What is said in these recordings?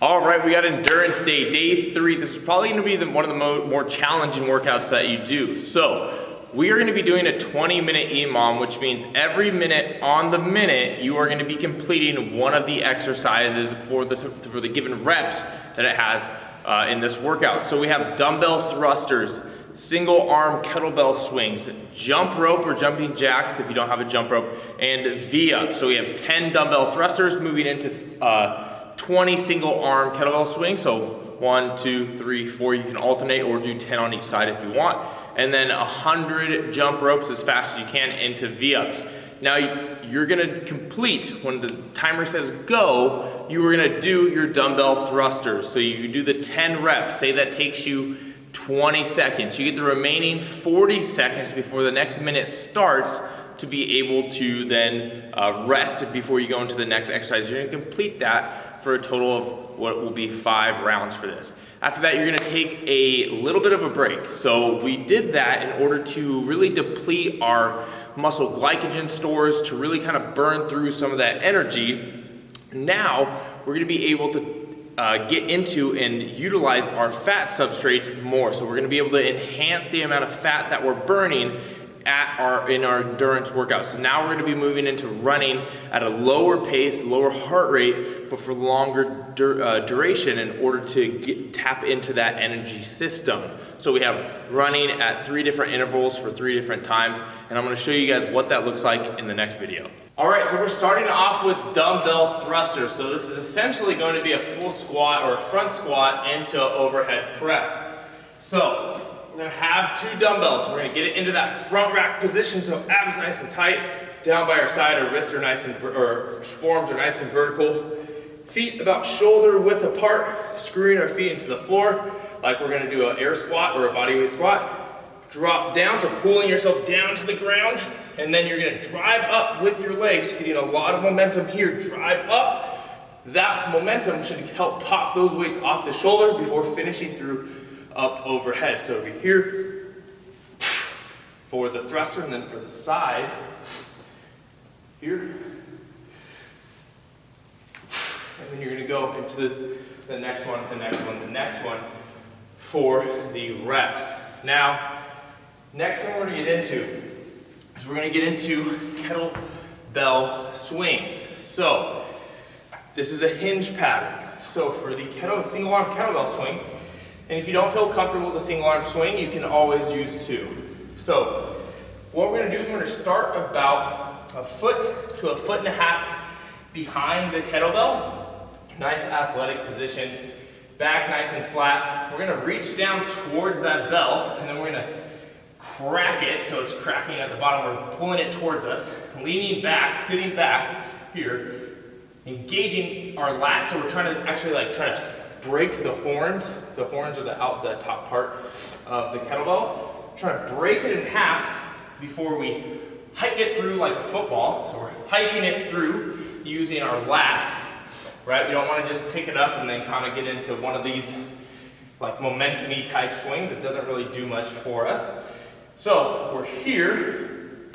All right, we got endurance day, day 3. This is probably going to be one of the more challenging workouts that you do. So we are going to be doing a 20-minute EMOM, which means every minute on the minute, you are going to be completing one of the exercises for the given reps that it has in this workout. So we have dumbbell thrusters, single arm kettlebell swings, jump rope or jumping jacks if you don't have a jump rope, and V-up. So we have 10 dumbbell thrusters moving into 20 single arm kettlebell swings. So 1, 2, 3, 4, you can alternate or do 10 on each side if you want. And then 100 jump ropes as fast as you can into V-ups. Now you're gonna complete, when the timer says go, you are gonna do your dumbbell thrusters. So you do the 10 reps, say that takes you 20 seconds. You get the remaining 40 seconds before the next minute starts to be able to then rest before you go into the next exercise. You're gonna complete that for a total of what will be 5 rounds for this. After that, you're gonna take a little bit of a break. So we did that in order to really deplete our muscle glycogen stores, to really kind of burn through some of that energy. Now, we're gonna be able to get into and utilize our fat substrates more. So we're gonna be able to enhance the amount of fat that we're burning in our endurance workouts. So now we're going to be moving into running at a lower pace, lower heart rate, but for longer duration in order to tap into that energy system. So we have running at 3 different intervals for 3 different times, and I'm going to show you guys what that looks like in the next video. All right, so we're starting off with dumbbell thrusters. So this is essentially going to be a full squat or a front squat into an overhead press. So we're gonna have 2 dumbbells. We're gonna get it into that front rack position, so abs nice and tight, down by our side, our wrists are nice and, or forearms are nice and vertical. Feet about shoulder width apart, screwing our feet into the floor, like we're gonna do an air squat or a bodyweight squat. Drop down, so pulling yourself down to the ground, and then you're gonna drive up with your legs, getting a lot of momentum here. Drive up. That momentum should help pop those weights off the shoulder before finishing through up overhead. So over here for the thruster, and then for the side here, and then you're going to go into the next one, the next one, the next one for the reps. Now, next thing we're going to get into is we're going to get into kettlebell swings. So this is a hinge pattern. So for the single arm kettlebell swing, and if you don't feel comfortable with a single arm swing, you can always use 2. So what we're gonna do is we're gonna start about 1 foot to 1.5 foot behind the kettlebell. Nice athletic position, back nice and flat. We're gonna reach down towards that bell, and then we're gonna crack it, so it's cracking at the bottom. We're pulling it towards us, leaning back, sitting back here, engaging our lats. So we're trying to actually try to break the horns. The horns are the top part of the kettlebell. Try to break it in half before we hike it through like a football. So we're hiking it through using our lats, right? We don't want to just pick it up and then kind of get into one of these like momentum-y type swings. It doesn't really do much for us. So we're here,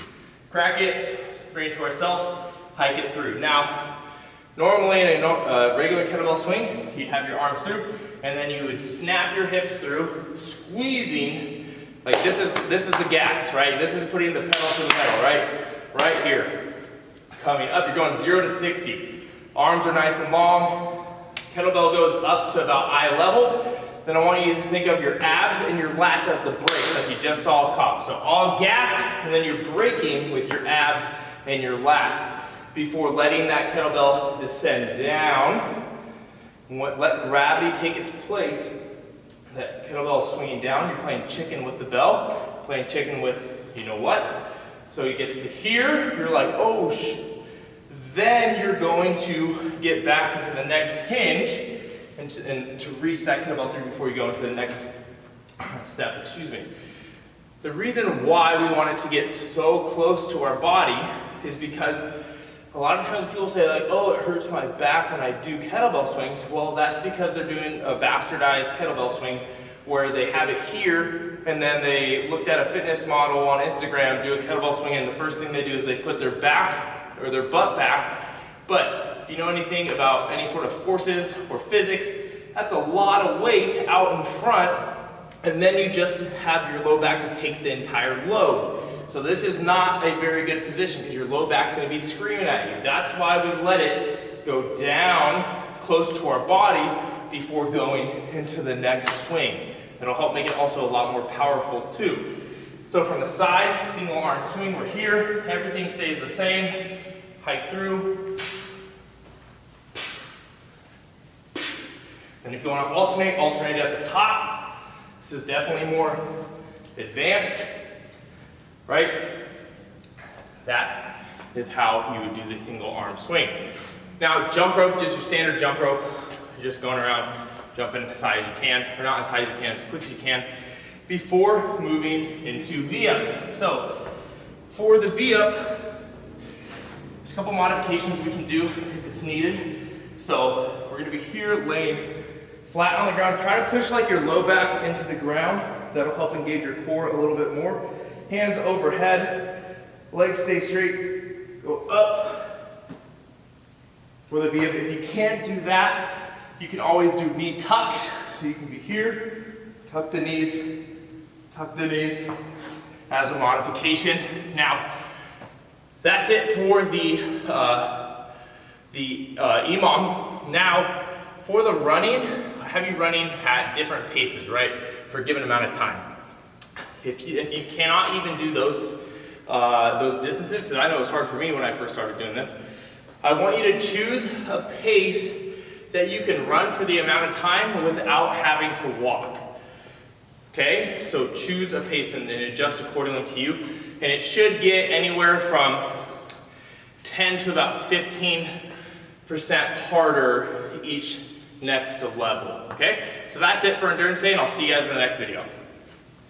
crack it, bring it to ourselves, hike it through. Now, normally in a regular kettlebell swing, you'd have your arms through, and then you would snap your hips through, squeezing, like this is the gas, right? This is putting the pedal to the metal, right? Right here. Coming up, you're going 0 to 60. Arms are nice and long. Kettlebell goes up to about eye level. Then I want you to think of your abs and your lats as the brakes, like you just saw a cop. So all gas, and then you're braking with your abs and your lats before letting that kettlebell descend down. Let gravity take its place. That kettlebell is swinging down. You're playing chicken with the bell, playing chicken with you know what. So it gets to here, you're like, oh, then you're going to get back into the next hinge and to reach that kettlebell through before you go into the next step, The reason why we want it to get so close to our body is because a lot of times people say like, oh, it hurts my back when I do kettlebell swings. Well, that's because they're doing a bastardized kettlebell swing where they have it here, and then they looked at a fitness model on Instagram do a kettlebell swing, and the first thing they do is they put their back or their butt back. But if you know anything about any sort of forces or physics, that's a lot of weight out in front, and then you just have your low back to take the entire load. So this is not a very good position because your low back's gonna be screaming at you. That's why we let it go down close to our body before going into the next swing. It'll help make it also a lot more powerful too. So from the side, single arm swing, we're here, everything stays the same. Hike through. And if you want to alternate at the top. This is definitely more advanced, right? That is how you would do the single arm swing. Now jump rope, just your standard jump rope. You're just going around, jumping as high as you can, or not as high as you can, as quick as you can, before moving into V-ups. So for the V-up, there's a couple modifications we can do if it's needed. So we're gonna be here laying flat on the ground. Try to push like your low back into the ground. That'll help engage your core a little bit more. Hands overhead, legs stay straight, go up for the V-up. If you can't do that, you can always do knee tucks. So you can be here, tuck the knees as a modification. Now, that's it for the EMOM. Now, for the running, I have you running at different paces, right, for a given amount of time. If you cannot even do those distances, because I know it was hard for me when I first started doing this, I want you to choose a pace that you can run for the amount of time without having to walk. Okay, so choose a pace and adjust accordingly to you. And it should get anywhere from 10 to about 15% harder each next level. Okay, so that's it for Endurance Day, and I'll see you guys in the next video.